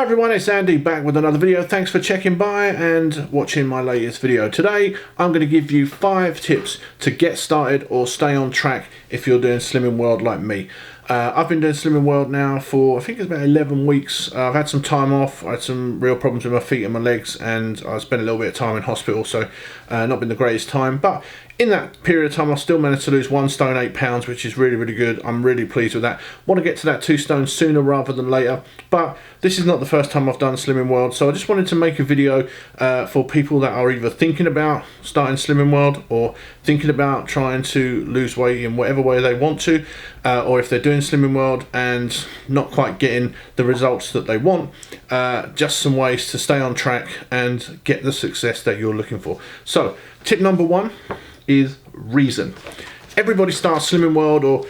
Hi everyone, it's Andy back with another video. Thanks for checking by and watching my latest video. Today I'm going to give you 5 tips to get started or stay on track if you're doing Slimming World like me. I've been doing Slimming World now for I think it's about 11 weeks. I've had some time off. I had some real problems with my feet and my legs, and I spent a little bit of time in hospital, so not been the greatest time. But in that period of time, I still managed to lose 1 stone 8 pounds, which is really good. I'm really pleased with that. Want to get to that 2 stone sooner rather than later, but this is not the first time I've done Slimming World, so I just wanted to make a video for people that are either thinking about starting Slimming World or thinking about trying to lose weight in whatever way they want to, or if they're doing Slimming World and not quite getting the results that they want, just some ways to stay on track and get the success that you're looking for. So tip number 1 is reason. Everybody starts Slimming World or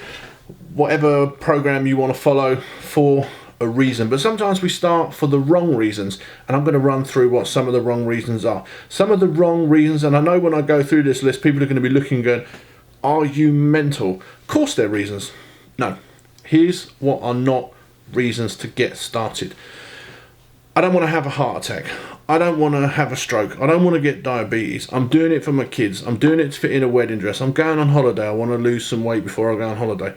whatever program you want to follow for a reason, but sometimes we start for the wrong reasons, and I'm going to run through what some of the wrong reasons are. Some of the wrong reasons, and I know when I go through this list, people are going to be looking and going, are you mental? Of course they're reasons. No. Here's what are not reasons to get started. I don't want to have a heart attack. I don't want to have a stroke. I don't want to get diabetes. I'm doing it for my kids. I'm doing it to fit in a wedding dress. I'm going on holiday. I want to lose some weight before I go on holiday.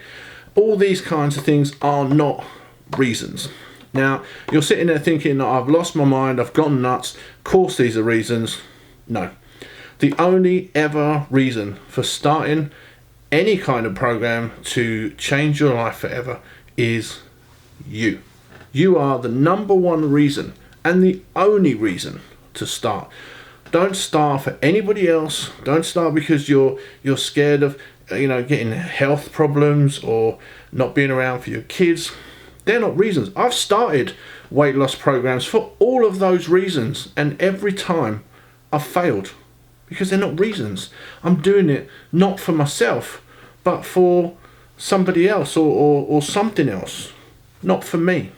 All these kinds of things are not reasons. Now, you're sitting there thinking, I've lost my mind, I've gone nuts. Of course these are reasons. No. The only ever reason for starting any kind of program to change your life forever is you. You are the number 1 reason and the only reason to start. Don't start for anybody else. Don't start because you're scared of getting health problems or not being around for your kids. They're not reasons. I've started weight loss programs for all of those reasons, and every time I've failed because they're not reasons. I'm doing it not for myself, but for somebody else or something else, not for me.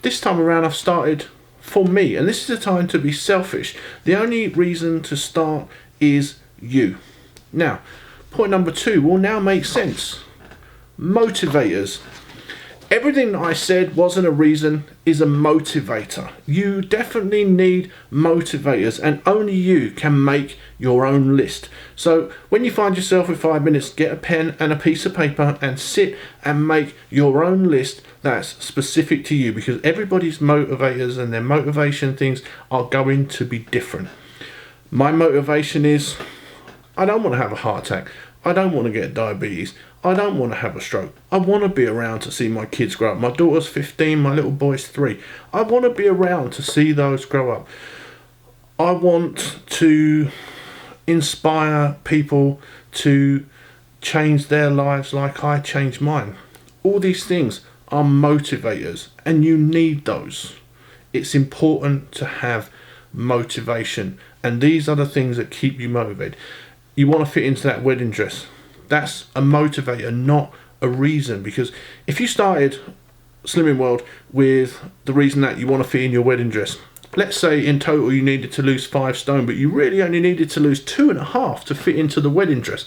This time around I've started for me, and this is the time to be selfish. The only reason to start is you. Now, point number 2 will now make sense. Motivators. Everything that I said wasn't a reason is a motivator. You definitely need motivators, and only you can make your own list. So when you find yourself with 5 minutes, get a pen and a piece of paper and sit and make your own list that's specific to you, because everybody's motivators and their motivation things are going to be different. My motivation is, I don't want to have a heart attack. I don't want to get diabetes. I don't want to have a stroke. I want to be around to see my kids grow up. My daughter's 15, my little boy's 3. I want to be around to see those grow up. I want to inspire people to change their lives like I changed mine. All these things are motivators, and you need those. It's important to have motivation, and these are the things that keep you motivated. You want to fit into that wedding dress. That's a motivator, not a reason, because if you started Slimming World with the reason that you want to fit in your wedding dress, let's say in total you needed to lose 5 stone, but you really only needed to lose 2.5 to fit into the wedding dress,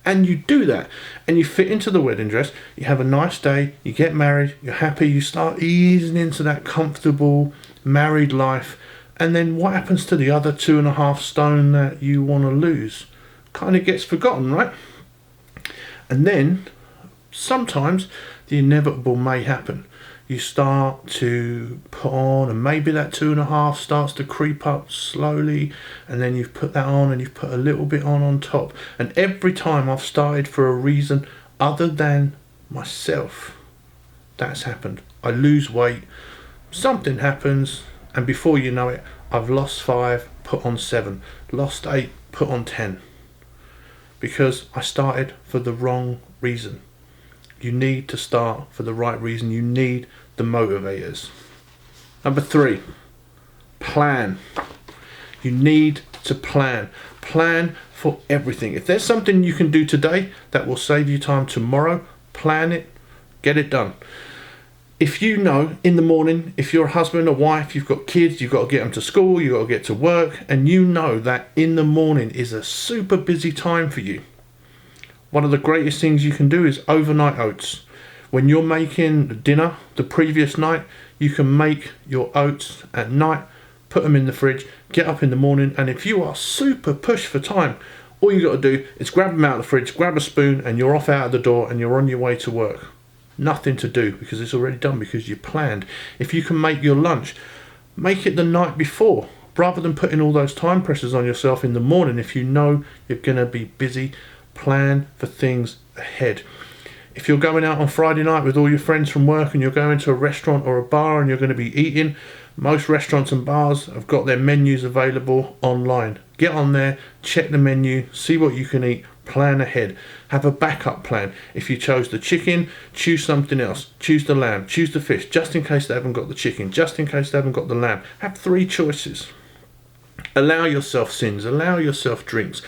and you do that and you fit into the wedding dress, you have a nice day, you get married, you're happy, you start easing into that comfortable married life, and then what happens to the other 2.5 stone that you want to lose? Kind of gets forgotten, right? And then sometimes the inevitable may happen. You start to put on, and maybe that 2.5 starts to creep up slowly, and then you've put that on and you've put a little bit on top. And every time I've started for a reason other than myself, that's happened. I lose weight, something happens, and before you know it, I've lost 5, put on 7, lost 8, put on 10. Because I started for the wrong reason. You need to start for the right reason. You need the motivators. Number 3, plan. You need to plan. Plan for everything. If there's something you can do today that will save you time tomorrow, plan it, get it done. If you know in the morning, if you're a husband or wife, you've got kids, you've got to get them to school, you've got to get to work, and you know that in the morning is a super busy time for you, one of the greatest things you can do is overnight oats. When you're making dinner the previous night, you can make your oats at night, put them in the fridge, get up in the morning, and if you are super pushed for time, all you got to do is grab them out of the fridge, grab a spoon, and you're off out of the door and you're on your way to work. Nothing to do because it's already done, because you planned. If you can make your lunch, make it the night before, rather than putting all those time pressures on yourself in the morning. If you know you're going to be busy, plan for things ahead. If you're going out on Friday night with all your friends from work and you're going to a restaurant or a bar and you're going to be eating, most restaurants and bars have got their menus available online. Get on there, check the menu, see what you can eat, plan ahead. Have a backup plan. If you chose the chicken, choose something else. Choose the lamb, choose the fish, just in case they haven't got the chicken, just in case they haven't got the lamb. Have 3 choices. Allow yourself sins, allow yourself drinks.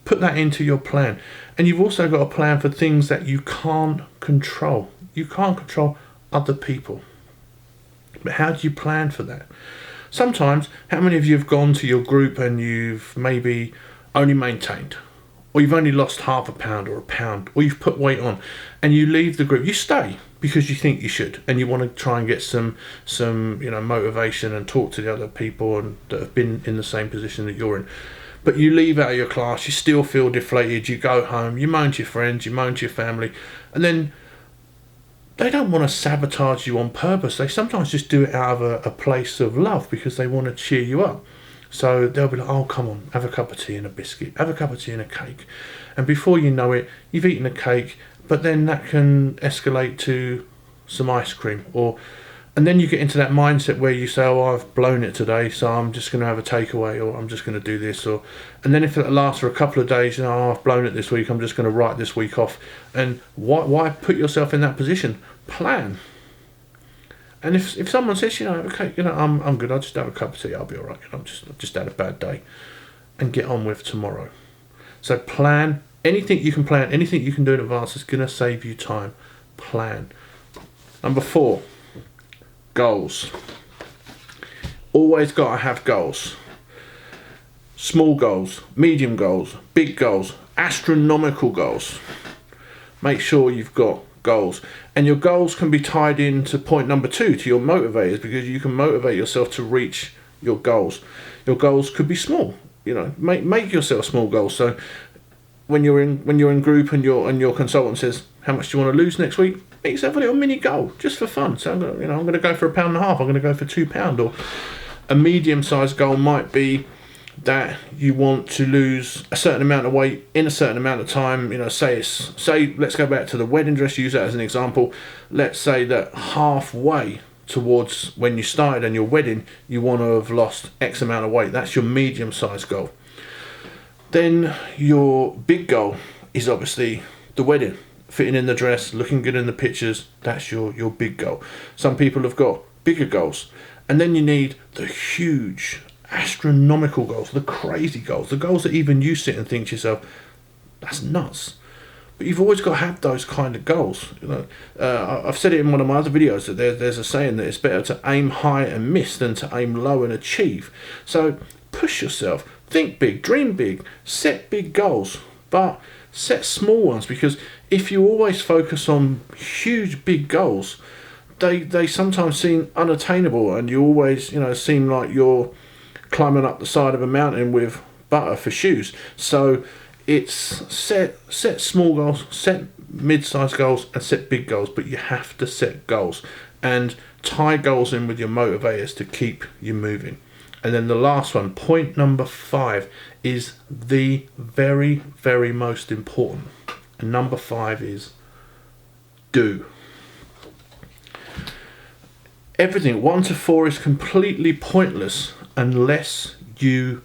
Put that into your plan. And you've also got a plan for things that you can't control. You can't control other people. But how do you plan for that? Sometimes, how many of you have gone to your group and you've maybe only maintained, or you've only lost half a pound or a pound, or you've put weight on, and you leave the group? You stay because you think you should, and you want to try and get some motivation and talk to the other people and that have been in the same position that you're in. But you leave out of your class, you still feel deflated, you go home, you moan to your friends, you moan to your family, and then they don't want to sabotage you on purpose. They sometimes just do it out of a place of love because they want to cheer you up. So they'll be like, oh, come on, have a cup of tea and a biscuit, have a cup of tea and a cake. And before you know it, you've eaten a cake, but then that can escalate to some ice cream. And then you get into that mindset where you say, oh, I've blown it today, so I'm just going to have a takeaway, or I'm just going to do this. And then if it lasts for a couple of days, oh, I've blown it this week, I'm just going to write this week off. And why put yourself in that position? Plan. And if someone says, okay, I'm good, I'll just have a cup of tea, I'll be all right, I've just had a bad day, and get on with tomorrow. So plan. Anything you can plan, anything you can do in advance is going to save you time. Plan. Number 4. Goals. Always got to have goals. Small goals, medium goals, big goals, astronomical goals. Make sure you've got goals. And your goals can be tied into point number 2, to your motivators, because you can motivate yourself to reach your goals. Your goals could be small. Make yourself small goals. So when you're in group and your consultant says, how much do you want to lose next week? Make yourself a little mini goal just for fun. So I'm going to go for £1.50 pound. I'm going to go for £2. Or a medium-sized goal might be that you want to lose a certain amount of weight in a certain amount of time. Say let's go back to the wedding dress. Use that as an example. Let's say that halfway towards when you started on your wedding, you want to have lost X amount of weight. That's your medium-sized goal. Then your big goal is obviously the wedding. Fitting in the dress, looking good in the pictures, that's your big goal. Some people have got bigger goals. And then you need the huge, astronomical goals, the crazy goals, the goals that even you sit and think to yourself, that's nuts. But you've always got to have those kind of goals. I've said it in one of my other videos that there's a saying that it's better to aim high and miss than to aim low and achieve. So push yourself, think big, dream big, set big goals, but set small ones, because if you always focus on huge big goals, they sometimes seem unattainable, and you always seem like you're climbing up the side of a mountain with butter for shoes. So it's set small goals, set mid-sized goals, and set big goals, but you have to set goals and tie goals in with your motivators to keep you moving. And then the last one, point number 5, is the very, very most important. And number 5 is do. Everything 1 to 4 is completely pointless unless you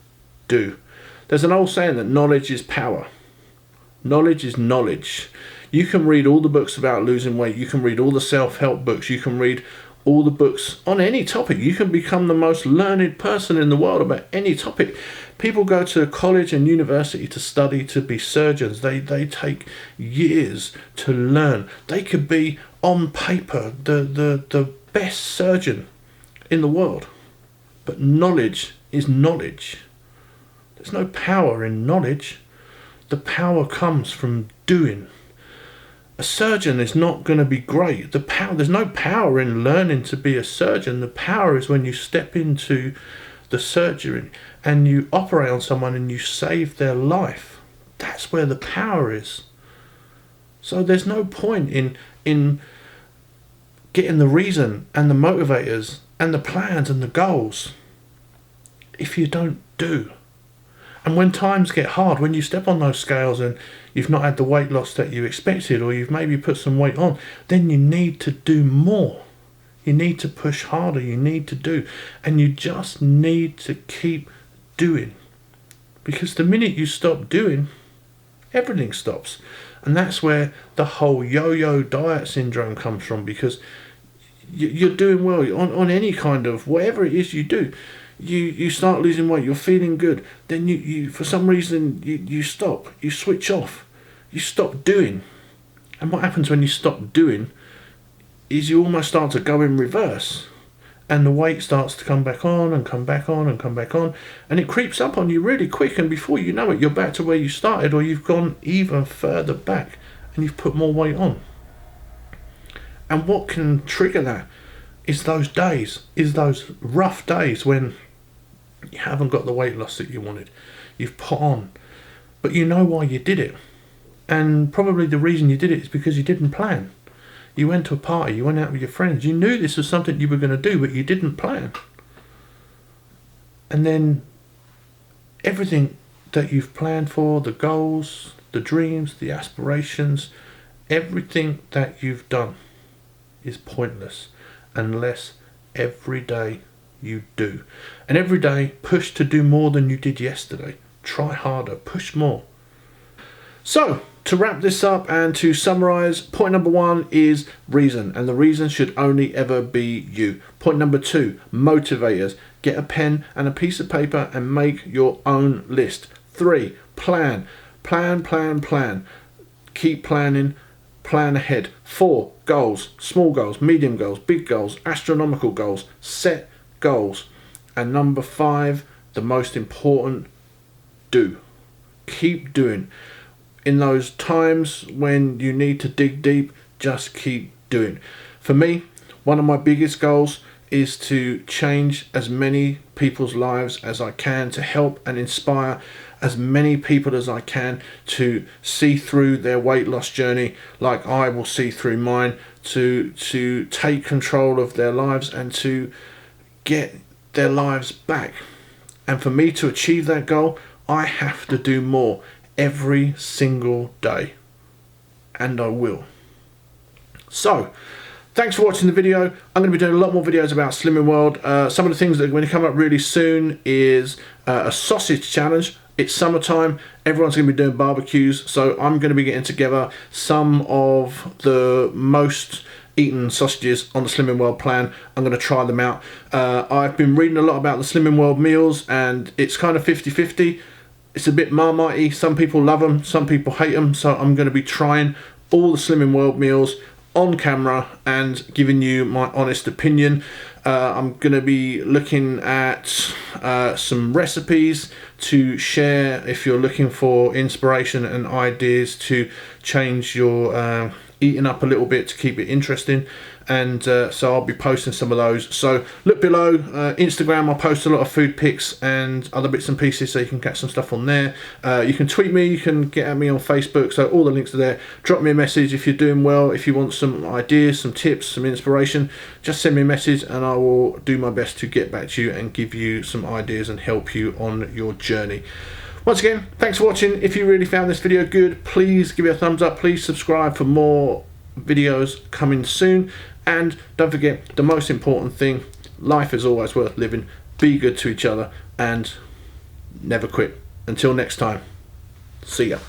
do. There's an old saying that knowledge is power. Knowledge is knowledge. You can read all the books about losing weight. You can read all the self-help books. You can read all the books on any topic. You can become the most learned person in the world about any topic. People go to college and university to study to be surgeons. They take years to learn. They could be on paper the best surgeon in the world. But knowledge is knowledge. There's no power in knowledge. The power comes from doing. A surgeon is not going to be great. There's no power in learning to be a surgeon. The power is when you step into the surgery and you operate on someone and you save their life. That's where the power is. So there's no point in getting the reason and the motivators and the plans and the goals if you don't do. And when times get hard, when you step on those scales and you've not had the weight loss that you expected, or you've maybe put some weight on, then you need to do more. You need to push harder. You need to do. And you just need to keep doing. Because the minute you stop doing, everything stops. And that's where the whole yo-yo diet syndrome comes from, because you're doing well on any kind of, whatever it is you do. You start losing weight, you're feeling good, then you for some reason you stop, you switch off, you stop doing. And what happens when you stop doing is you almost start to go in reverse, and the weight starts to come back on and come back on and come back on, and it creeps up on you really quick, and before you know it, you're back to where you started, or you've gone even further back and you've put more weight on. And what can trigger that is those rough days when you haven't got the weight loss that you wanted, you've put on, but you know why you did it. And probably the reason you did it is because you didn't plan. You went to a party, you went out with your friends, you knew this was something you were going to do, but you didn't plan. And then everything that you've planned for, the goals, the dreams, the aspirations, everything that you've done is pointless unless every day you do. And every day push to do more than you did yesterday. Try harder, push more. So to wrap this up and to summarize, point number 1 is reason, and the reason should only ever be you. Point number 2, motivators. Get a pen and a piece of paper and make your own list. 3, plan. Plan. Keep planning, plan ahead. 4, goals. Small goals, medium goals, big goals, astronomical goals. Set goals. And number 5, the most important, do. Keep doing. In those times when you need to dig deep, just keep doing. For me, one of my biggest goals is to change as many people's lives as I can, to help and inspire as many people as I can to see through their weight loss journey like I will see through mine, to take control of their lives and to get their lives back. And for me to achieve that goal, I have to do more every single day, and I will. So thanks for watching the video. I'm going to be doing a lot more videos about Slimming World. Some of the things that are going to come up really soon is a sausage challenge. It's summertime, everyone's going to be doing barbecues, so I'm going to be getting together some of the most eaten sausages on the Slimming World plan. I'm going to try them out. I've been reading a lot about the Slimming World meals, and it's kind of 50-50. It's a bit Marmite-y. Some people love them, some people hate them, so I'm going to be trying all the Slimming World meals on camera and giving you my honest opinion. I'm going to be looking at some recipes to share if you're looking for inspiration and ideas to change your eating up a little bit to keep it interesting. And so I'll be posting some of those. So look below, Instagram, I'll post a lot of food pics and other bits and pieces, so you can get some stuff on there. You can tweet me, you can get at me on Facebook, so all the links are there. Drop me a message if you're doing well, if you want some ideas, some tips, some inspiration, just send me a message and I will do my best to get back to you and give you some ideas and help you on your journey. Once again, thanks for watching. If you really found this video good, please give it a thumbs up, please subscribe for more videos coming soon. And don't forget, the most important thing, life is always worth living. Be good to each other and never quit. Until next time, see ya.